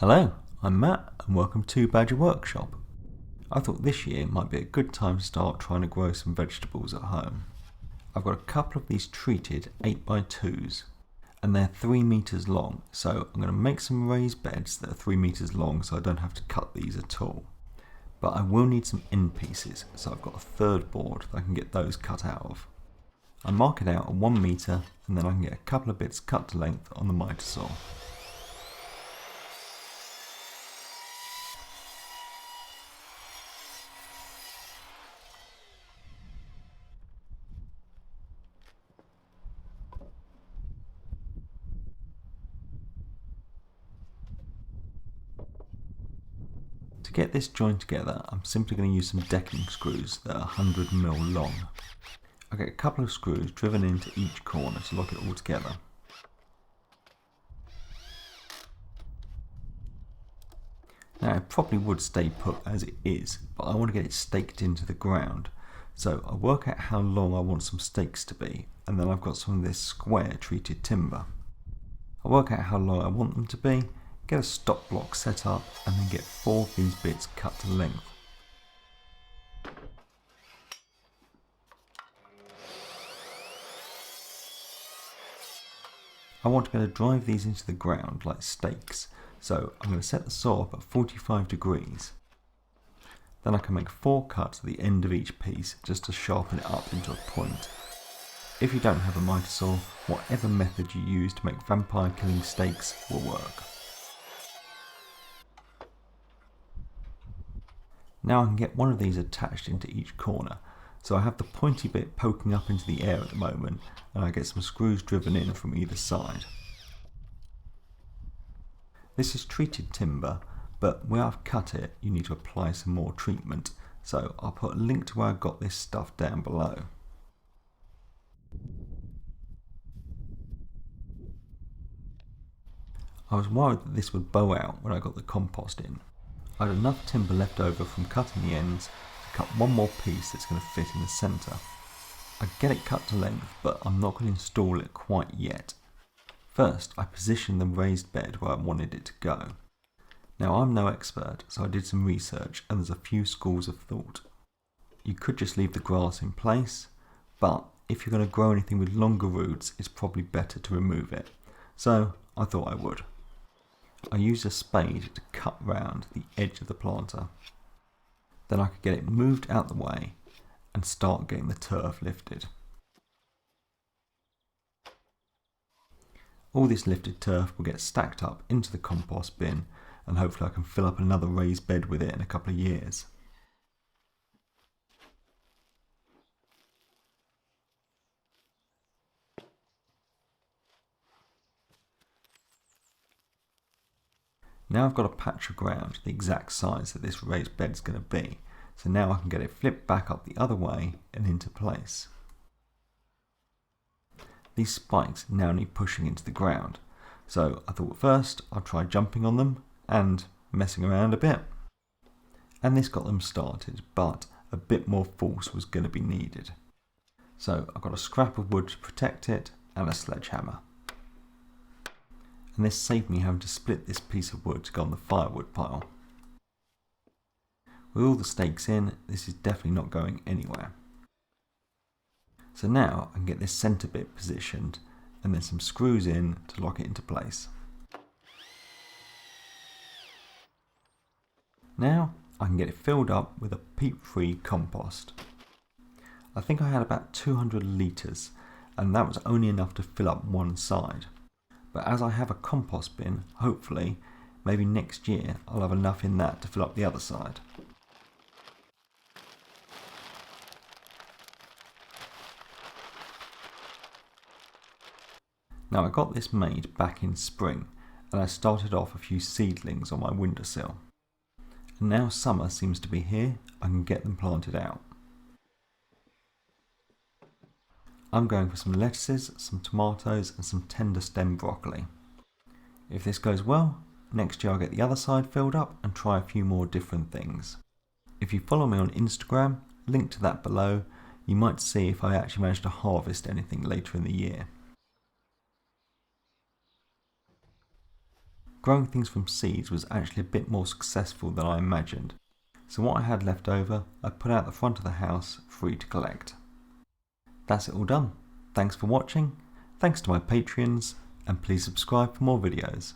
Hello, I'm Matt and welcome to Badger Workshop. I thought this year might be a good time to start trying to grow some vegetables at home. I've got a couple of these treated 8x2s and they're 3 meters long, so I'm going to make some raised beds that are 3 meters long so I don't have to cut these at all. But I will need some end pieces, so I've got a third board that I can get those cut out of. I mark it out at 1 meter and then I can get a couple of bits cut to length on the miter saw. To get this joined together, I'm simply going to use some decking screws that are 100mm long. I get a couple of screws driven into each corner to lock it all together. Now it probably would stay put as it is, but I want to get it staked into the ground. So I work out how long I want some stakes to be, and then I've got some of this square treated timber. I work out how long I want them to be, get a stop block set up, and then get 4 of these bits cut to length. I want to be able to drive these into the ground like stakes, so I'm going to set the saw up at 45 degrees. Then I can make 4 cuts at the end of each piece just to sharpen it up into a point. If you don't have a miter saw, whatever method you use to make vampire killing stakes will work. Now I can get one of these attached into each corner, so I have the pointy bit poking up into the air at the moment, and I get some screws driven in from either side. This is treated timber, but where I've cut it you need to apply some more treatment, so I'll put a link to where I got this stuff down below. I was worried that this would bow out when I got the compost in. I had enough timber left over from cutting the ends to cut one more piece that's going to fit in the centre. I get it cut to length, but I'm not going to install it quite yet. First, I positioned the raised bed where I wanted it to go. Now I'm no expert, so I did some research and there's a few schools of thought. You could just leave the grass in place, but if you're going to grow anything with longer roots, it's probably better to remove it. So I thought I would. I used a spade to cut round the edge of the planter. Then I could get it moved out the way and start getting the turf lifted. All this lifted turf will get stacked up into the compost bin, and hopefully I can fill up another raised bed with it in a couple of years. Now I've got a patch of ground the exact size that this raised bed is going to be, so now I can get it flipped back up the other way and into place. These spikes now need pushing into the ground, so I thought first I'd try jumping on them and messing around a bit. And this got them started, but a bit more force was going to be needed. So I've got a scrap of wood to protect it and a sledgehammer. And this saved me having to split this piece of wood to go on the firewood pile. With all the stakes in, this is definitely not going anywhere. So now I can get this centre bit positioned and then some screws in to lock it into place. Now I can get it filled up with a peat-free compost. I think I had about 200 litres and that was only enough to fill up one side. But as I have a compost bin, hopefully, maybe next year I'll have enough in that to fill up the other side. Now I got this made back in spring, and I started off a few seedlings on my windowsill. And now summer seems to be here, I can get them planted out. I'm going for some lettuces, some tomatoes and some tender stem broccoli. If this goes well, next year I'll get the other side filled up and try a few more different things. If you follow me on Instagram, link to that below, you might see if I actually manage to harvest anything later in the year. Growing things from seeds was actually a bit more successful than I imagined, so what I had left over I put out the front of the house free to collect. That's it all done. Thanks for watching, thanks to my Patreons, and please subscribe for more videos.